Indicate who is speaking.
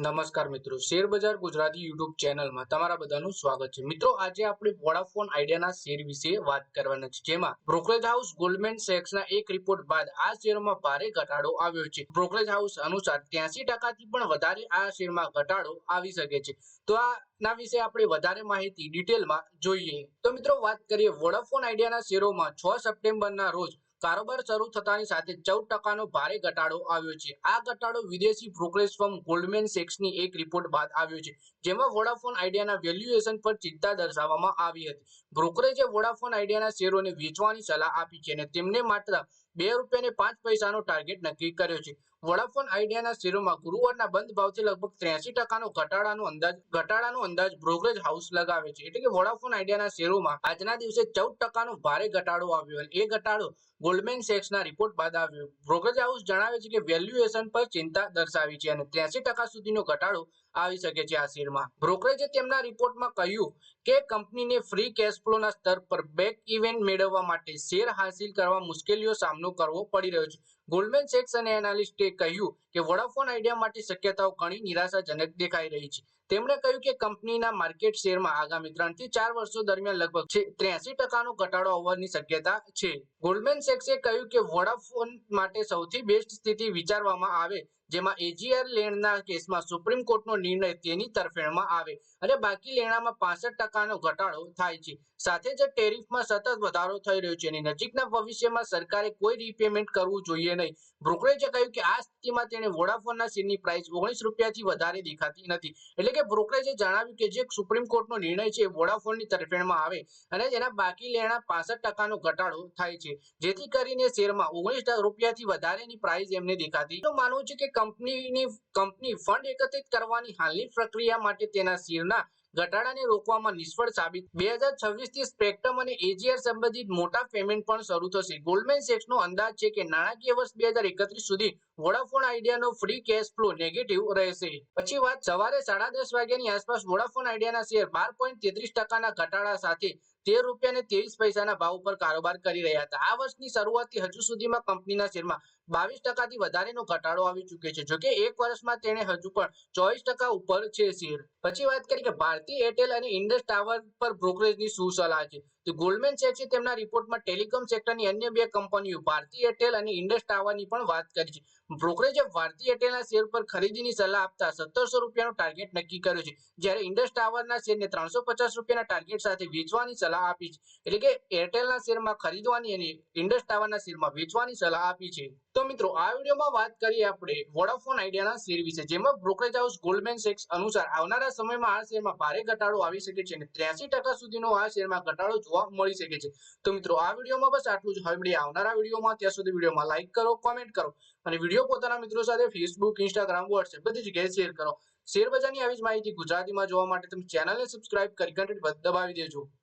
Speaker 1: નમસ્કાર મિત્રો, શેર બજાર ગુજરાતી યુટ્યુબ ચેનલમાં તમારા બધાનું સ્વાગત છે। મિત્રો, આજે આપણે વોડાફોન આઈડિયાના શેર વિશે વાત કરવાના છે, જેમાં બ્રોકરેજ હાઉસ ગોલ્ડમેન સેક્સના એક રિપોર્ટ બાદ આ શેરમાં ભારે ઘટાડો આવ્યો છે। બ્રોકરેજ હાઉસ અનુસાર 83% થી પણ વધારે આ શેરમાં ઘટાડો આવી શકે છે। તો આના વિશે આપણે વધારે માહિતી ડિટેલમાં જોઈએ। તો મિત્રો, વાત કરીએ વોડાફોન આઈડિયાના શેરોમાં 6 સપ્ટેમ્બરના રોજ કારોબાર શરૂ થતાની સાથે 14% ભારે ઘટાડો આવ્યો છે। આ ઘટાડો વિદેશી બ્રોકરેજ ફર્મ ગોલ્ડમેન સેક્સની એક રિપોર્ટ બાદ આવ્યો છે, જેમાં વોડાફોન આઈડિયાના વેલ્યુએશન પર ચિંતા દર્શાવવામાં આવી હતી। બ્રોકરેજે વોડાફોન આઈડિયાના શેરોને વેચવાની સલાહ આપી છે અને તેમને માત્ર ₹2.05નો ટાર્ગેટ નક્કી કર્યો છે। વોડાફોન આઈડિયાના શેરોમાં ગુરુવારના બંધ ભાવથી લગભગ 83% ઘટાડાનો અંદાજ બ્રોકરેજ હાઉસ લગાવે છે। એટલે કે વોડાફોન આઈડિયાના શેરોમાં આજના દિવસે 14%નો ભારે ઘટાડો આવ્યો અને એ ઘટાડો ગોલ્ડમેન સેક્સના રિપોર્ટ બાદ આવ્યો। બ્રોકરેજ હાઉસ જણાવે છે કે વેલ્યુએશન પર ચિંતા દર્શાવી છે અને 83% સુધીનો ઘટાડો આવી શકે છે આ શેરમાં। બ્રોકરેજે તેમના રિપોર્ટમાં કહ્યું કે કંપનીને ફ્રી કેશ ફ્લોના સ્તર પર બ્રેક ઇવન મેળવવા માટે શેર હાંસિલ કરવા મુશ્કેલીનો સામનો કરવો પડી રહ્યો છે। ગોલ્ડમેન સેક્સ અને એનાલિસ્ટે કહ્યું કે વોડાફોન આઈડિયા માટે શક્યતાઓ ઘણી નિરાશાજનક દેખાઈ રહી છે। તેમણે કહ્યું કે કંપનીના માર્કેટ શેરમાં આગામી 3 થી 4 વર્ષો દરમિયાન લગભગ 83%નો ઘટાડો આવવાની શક્યતા છે। ગોલ્ડમેન સેક્સે કહ્યું કે વોડાફોન માટે સૌથી બેસ્ટ સ્થિતિ વિચારવામાં આવે જેમાં એજીઆર લેણના કેસમાં સુપ્રીમ કોર્ટનો નિર્ણય તેની તરફેણમાં આવે અને બાકી લેણામાં 65%નો ઘટાડો થાય છે। સાથે જ ટેરિફમાં સતત વધારો થઈ રહ્યો છે અને નજીકના ભવિષ્યમાં સરકારે કોઈ રીપેમેન્ટ કરવું જોઈએ નહીં। બ્રોકરેજે કહ્યું કે આ સ્થિતિમાં તેણે વોડાફોનના શેરની પ્રાઇસ ₹19થી વધારે દેખાતી નથી। એટલે કે બ્રોકરેજે જણાવ્યું કે જે સુપ્રીમ કોર્ટનો નિર્ણય છે વોડાફોનની તરફેણમાં આવે અને તેના બાકી લેણા 65%નો ઘટાડો થાય છે, જેથી કરીને શેરમાં ₹19થી વધારેની પ્રાઇસ એમને દેખાતી તો માનવું છે કે કંપની ફંડ એકત્રિત કરવાની હાલની પ્રક્રિયા માટે તેના શેરના ઘટાડાને રોકવામાં નિષ્ફળ સાબિત 2026 થી સ્પેક્ટ્રમ અને એજીઆર સંબંધિત મોટા પેમેન્ટ પણ શરૂ થશે। ગોલ્ડમેન સેક્સનો અંદાજ છે કે નાણાકીય વર્ષ 2031 સુધી વોડાફોન આઈડિયાનો ફ્રી કેશ ફ્લો નેગેટિવ રહેશે। પછી વાત સવારે 10:30 વાગ્યાની આસપાસ વોડાફોન આઈડિયાના શેર 12.33%ના ઘટાડા સાથે ₹13.23ના ભાવ ઉપર કારોબાર કરી રહ્યા હતા। આ વર્ષની શરૂઆતથી હજુ સુધીમાં કંપનીના શેરમાં 22%થી વધારેનો ઘટાડો આવી ચૂક્યો છે। જોકે એક વર્ષમાં તેણે હજુ પણ 24% ઉપર છે શેર। પછી વાત કરીએ કે ભારતી એરટેલ અને ઇન્ડસ ટાવર પર બ્રોકરેજની શું સલાહ છે, તો ગોલ્ડમેન સેક્સે તેમના રિપોર્ટમાં ટેલિકોમ સેક્ટરની અન્ય બે કંપનીઓ ભારતી એરટેલ અને ઇન્ડસ ટાવરની પણ વાત કરી છે। બ્રોકરેજે ભારતી એરટેલના શેર પર ખરીદીની સલાહ આપતા ₹1700નો ટાર્ગેટ નક્કી કર્યો છે, જ્યારે ઇન્ડસ ટાવરના શેરને ₹350ના ટાર્ગેટ સાથે વેચવાની સલાહ આપી છે। એટલે કે એરટેલના શેરમાં ખરીદવાની અને ઇન્ડસ ટાવરના શેરમાં વેચવાની સલાહ આપી છે। તો મિત્રો, આ વિડીયોમાં વાત કરીએ આપણે વોડાફોન આઈડિયાના શેર વિશે, જેમાં બ્રોકરેજ હાઉસ ગોલ્ડમેન સેક્સ અનુસાર આવનારા સમયમાં આ શેરમાં ભારે ઘટાડો આવી શકે છે અને 83% સુધીનો આ શેરમાં ઘટાડો જોવા મળી શકે છે। તો મિત્રો, આ વિડીયોમાં બસ આટલું જ। હવે મળીએ આવનારા વિડીયોમાં, ત્યાં સુધી વિડીયોમાં લાઈક કરો, કોમેન્ટ કરો અને વિડીયો પોતાના મિત્રો સાથે ફેસબુક, ઇન્સ્ટાગ્રામ, વોટ્સએપ બધી જગ્યાએ શેર કરો। શેર બજારની આવી જ માહિતી ગુજરાતીમાં જોવા માટે તમે ચેનલને સબસ્ક્રાઇબ કરી ઘંટડી દબાવી દેજો।